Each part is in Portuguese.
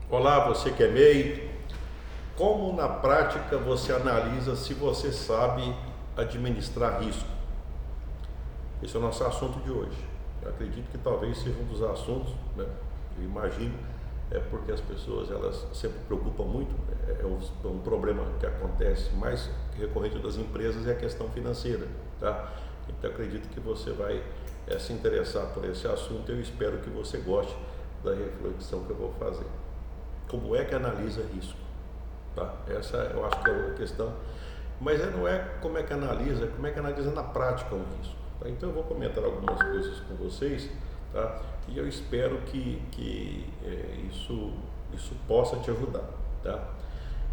Olá, você que é MEI. Como na prática você analisa se você sabe administrar risco? Esse é o nosso assunto de hoje. Eu acredito que talvez seja um dos assuntos, né? Eu imagino, porque as pessoas elas sempre preocupam muito. Um problema que acontece mais recorrente das empresas é a questão financeira, tá? Então eu acredito que você vai se interessar por esse assunto. Eu espero que você goste da reflexão que eu vou fazer. Como é que analisa risco? Tá? Essa eu acho que é a questão, mas não é como é que analisa, como é que analisa na prática um risco. Tá? Então eu vou comentar algumas coisas com vocês, tá? E eu espero que isso possa te ajudar. Tá?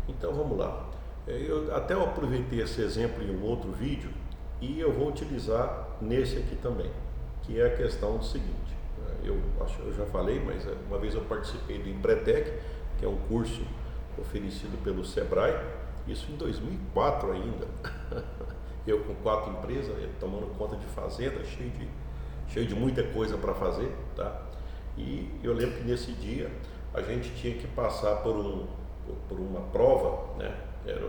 Então vamos lá. Eu aproveitei esse exemplo em um outro vídeo e eu vou utilizar nesse aqui também, que é a questão do seguinte. Eu acho que eu já falei, mas uma vez eu participei do Empretec, que é um curso oferecido pelo Sebrae, isso em 2004 ainda. Eu com 4 empresas, tomando conta de fazenda, cheio de muita coisa para fazer, tá? E eu lembro que nesse dia a gente tinha que passar por uma prova, né? Era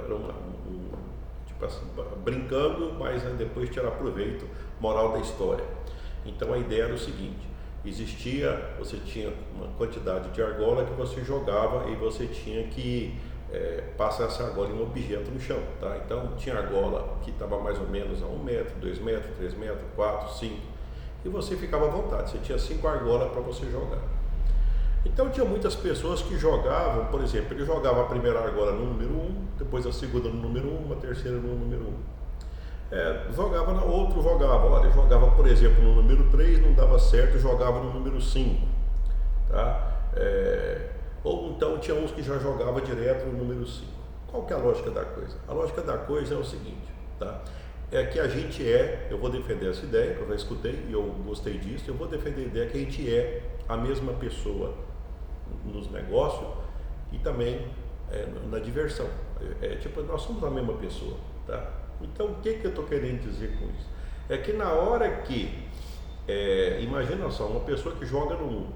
tipo assim, brincando, mas depois tirar proveito, moral da história. Então a ideia era o seguinte: você tinha uma quantidade de argola que você jogava e você tinha que passar essa argola em um objeto no chão, tá? Então tinha argola que estava mais ou menos a 1 metro, 2 metros, 3 metros, 4, 5, e você ficava à vontade, você tinha 5 argolas para você jogar. Então tinha muitas pessoas que jogavam, por exemplo, ele jogava a primeira argola no número 1, depois a segunda no número 1, a terceira no número 1. Jogava na outro, jogava, por exemplo, no número 3, não dava certo, jogava no número 5, tá? Ou então tinha uns que já jogava direto no número 5. Qual que é a lógica da coisa? A lógica da coisa é o seguinte, tá? É que a gente eu vou defender essa ideia, que eu já escutei e eu gostei disso, eu vou defender a ideia que a gente é a mesma pessoa nos negócios e também na diversão. Tipo, nós somos a mesma pessoa, tá? Então, o que eu estou querendo dizer com isso? É que na hora que, imagina só, uma pessoa que joga no 1,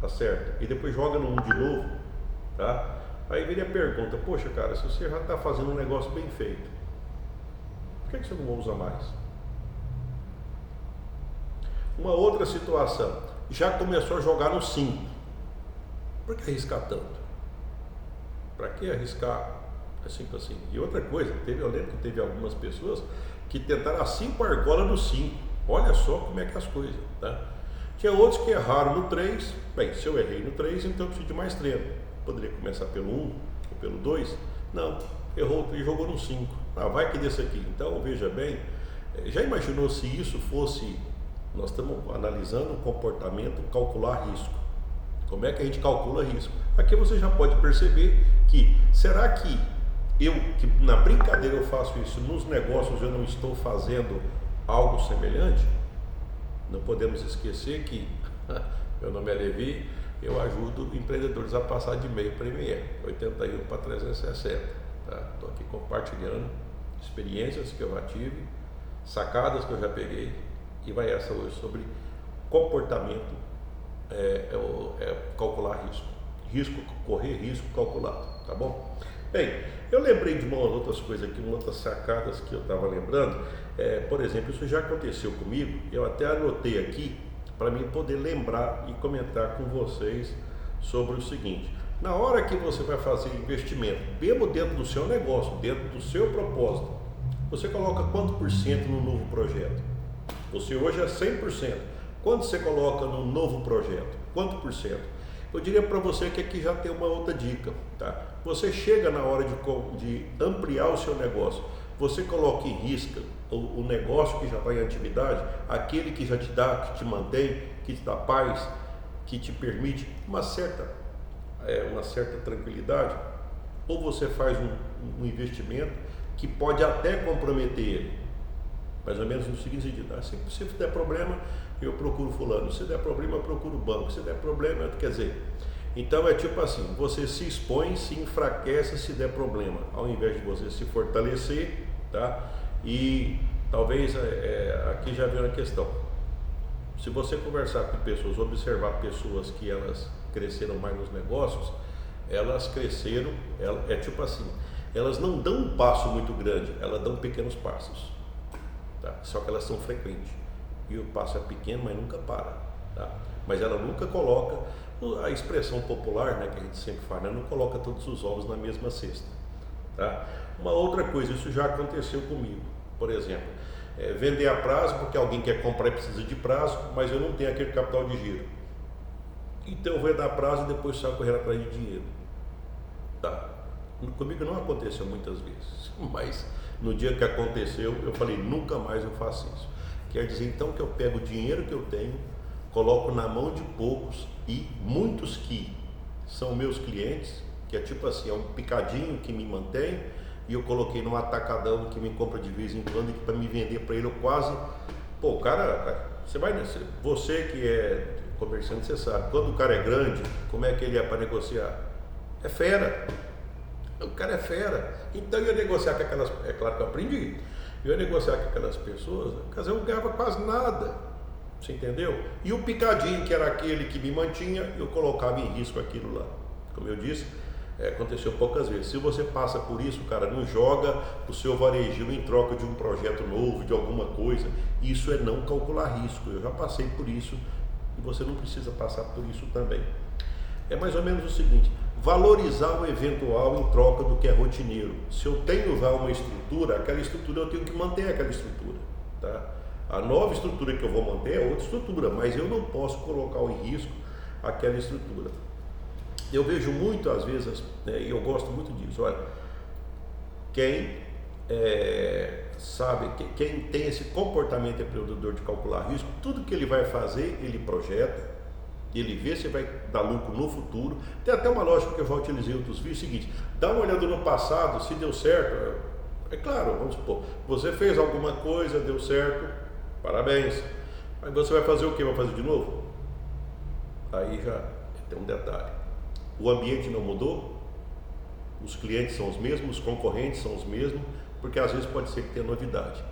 tá certo? E depois joga no 1 de novo, tá? Aí viria a pergunta: poxa, cara, se você já está fazendo um negócio bem feito, por que você não usa mais? Uma outra situação: já começou a jogar no 5, por que arriscar tanto? Para que arriscar assim? E outra coisa, eu lembro que teve algumas pessoas que tentaram as 5 argolas no 5. Olha só como é que é as coisas, tá? Tinha outros que erraram no 3. Bem, se eu errei no 3, então eu preciso de mais treino. Poderia começar pelo 1 ou pelo 2. Não, errou e jogou no 5. Vai que desse aqui. Então, veja bem, já imaginou se isso fosse... Nós estamos analisando o comportamento, calcular risco. Como é que a gente calcula risco? Aqui você já pode perceber que, será que na brincadeira eu faço isso, nos negócios eu não estou fazendo algo semelhante? Não podemos esquecer que meu nome é Levi, eu ajudo empreendedores a passar de MEI para ME, 81 para 360. Estou aqui compartilhando experiências que eu já tive, sacadas que eu já peguei, e vai essa hoje sobre comportamento, calcular risco, correr risco calculado, tá bom? Bem, eu lembrei de umas outras coisas aqui, umas outras sacadas que eu estava lembrando. Por exemplo, isso já aconteceu comigo, eu até anotei aqui para mim poder lembrar e comentar com vocês sobre o seguinte: na hora que você vai fazer investimento, mesmo dentro do seu negócio, dentro do seu propósito, você coloca quanto por cento no novo projeto? Você hoje é 100%. Quanto você coloca no novo projeto? Quanto por cento? Eu diria para você que aqui já tem uma outra dica, tá? Você chega na hora de ampliar o seu negócio, você coloca em risco o negócio que já está em atividade, aquele que já te dá, que te mantém, que te dá paz, que te permite uma certa tranquilidade, ou você faz um investimento que pode até comprometer ele, mais ou menos no seguinte sentido: se der problema, eu procuro fulano, se der problema, eu procuro o banco, se der problema, quer dizer, então é tipo assim, você se expõe, se enfraquece se der problema, ao invés de você se fortalecer, tá? E talvez aqui já vem a questão: se você conversar com pessoas, observar pessoas que elas cresceram mais nos negócios, elas cresceram, é tipo assim, elas não dão um passo muito grande, elas dão pequenos passos, tá? Só que elas são frequentes, e o passo é pequeno, mas nunca para, tá? Mas ela nunca coloca, a expressão popular, né, que a gente sempre fala, né, não coloca todos os ovos na mesma cesta, tá? Uma outra coisa, isso já aconteceu comigo, por exemplo, vender a prazo porque alguém quer comprar e precisa de prazo, mas eu não tenho aquele capital de giro, então eu vou dar prazo e depois saio correndo atrás de dinheiro, tá? Comigo não aconteceu muitas vezes, mas no dia que aconteceu eu falei, nunca mais eu faço isso. Quer dizer então que eu pego o dinheiro que eu tenho, coloco na mão de poucos, e muitos que são meus clientes, que é tipo assim, é um picadinho que me mantém, e eu coloquei num atacadão que me compra de vez em quando, para me vender para ele eu quase, pô, cara, você que é comerciante, você sabe, quando o cara é grande, como é que ele é para negociar? É fera. O cara é fera. Então eu ia negociar com aquelas, é claro que eu aprendi, eu ia negociar com aquelas pessoas, quer dizer, eu não ganhava quase nada, você entendeu? E o picadinho, que era aquele que me mantinha, eu colocava em risco aquilo lá. Como eu disse, aconteceu poucas vezes. Se você passa por isso, cara, não joga o seu varejão em troca de um projeto novo, de alguma coisa. Isso é não calcular risco. Eu já passei por isso e você não precisa passar por isso também. É mais ou menos o seguinte, valorizar o eventual em troca do que é rotineiro. Se eu tenho já uma estrutura, aquela estrutura eu tenho que manter aquela estrutura, tá? A nova estrutura que eu vou manter é outra estrutura, mas eu não posso colocar em risco aquela estrutura. Eu vejo muito às vezes, e eu gosto muito disso, olha, quem sabe, quem tem esse comportamento empreendedor de calcular risco, tudo que ele vai fazer, ele projeta, ele vê se vai dar lucro no futuro. Tem até uma lógica que eu já utilizei em outros vídeos, seguinte, dá uma olhada no passado, se deu certo, é claro, vamos supor, você fez alguma coisa, deu certo, parabéns, mas você vai fazer o que? Vai fazer de novo? Aí já tem um detalhe, o ambiente não mudou, os clientes são os mesmos, os concorrentes são os mesmos, porque às vezes pode ser que tenha novidade.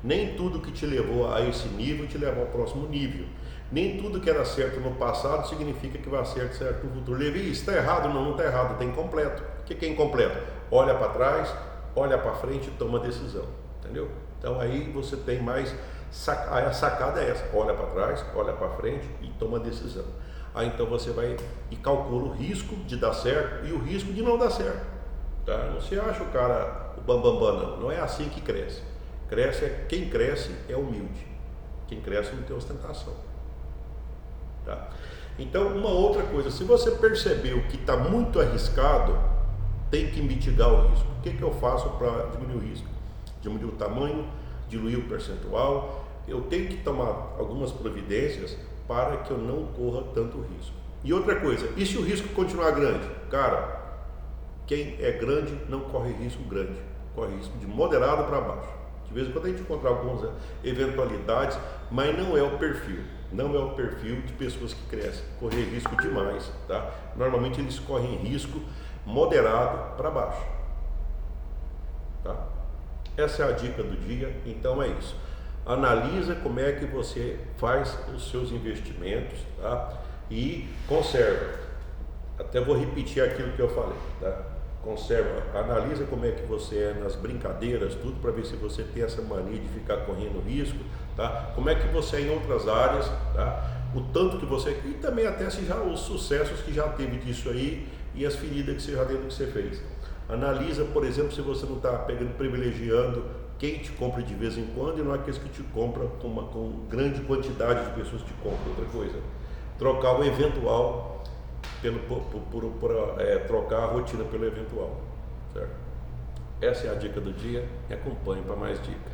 Nem tudo que te levou a esse nível te leva ao próximo nível. Nem tudo que era certo no passado significa que vai ser certo no futuro. Levi, está errado? Não, não está errado, tem incompleto. O que é incompleto? Olha para trás, olha para frente e toma decisão, entendeu? Então aí você tem mais, a sacada é essa, olha para trás, olha para frente e toma decisão. Aí então você vai e calcula o risco de dar certo e o risco de não dar certo, tá? Não se acha o cara, o bambambam, não é assim que cresce. Quem cresce é humilde, quem cresce não tem ostentação. Tá? Então, uma outra coisa, se você percebeu que está muito arriscado, tem que mitigar o risco. O que eu faço para diminuir o risco? Diminuir o tamanho, diluir o percentual. Eu tenho que tomar algumas providências para que eu não corra tanto risco. E outra coisa, e se o risco continuar grande? Cara, quem é grande não corre risco grande, corre risco de moderado para baixo. De vez em quando a gente encontra algumas eventualidades, mas não é o perfil. Não é o perfil de pessoas que crescem, correr risco demais, tá? Normalmente eles correm risco moderado para baixo, tá? Essa é a dica do dia, então é isso. Analisa como é que você faz os seus investimentos, tá? E conserva. Até vou repetir aquilo que eu falei, tá? Conserva, analisa como é que você é nas brincadeiras, tudo, para ver se você tem essa mania de ficar correndo risco, tá? Como é que você é em outras áreas, tá? O tanto que você, e também até se já os sucessos que já teve disso aí e as feridas que você já deu do que você fez. Analisa, por exemplo, se você não está privilegiando quem te compra de vez em quando e não é aqueles que te compram com grande quantidade de pessoas que te compram. Outra coisa, trocar o eventual trocar a rotina pelo eventual, certo? Essa é a dica do dia, me acompanhe para mais dicas.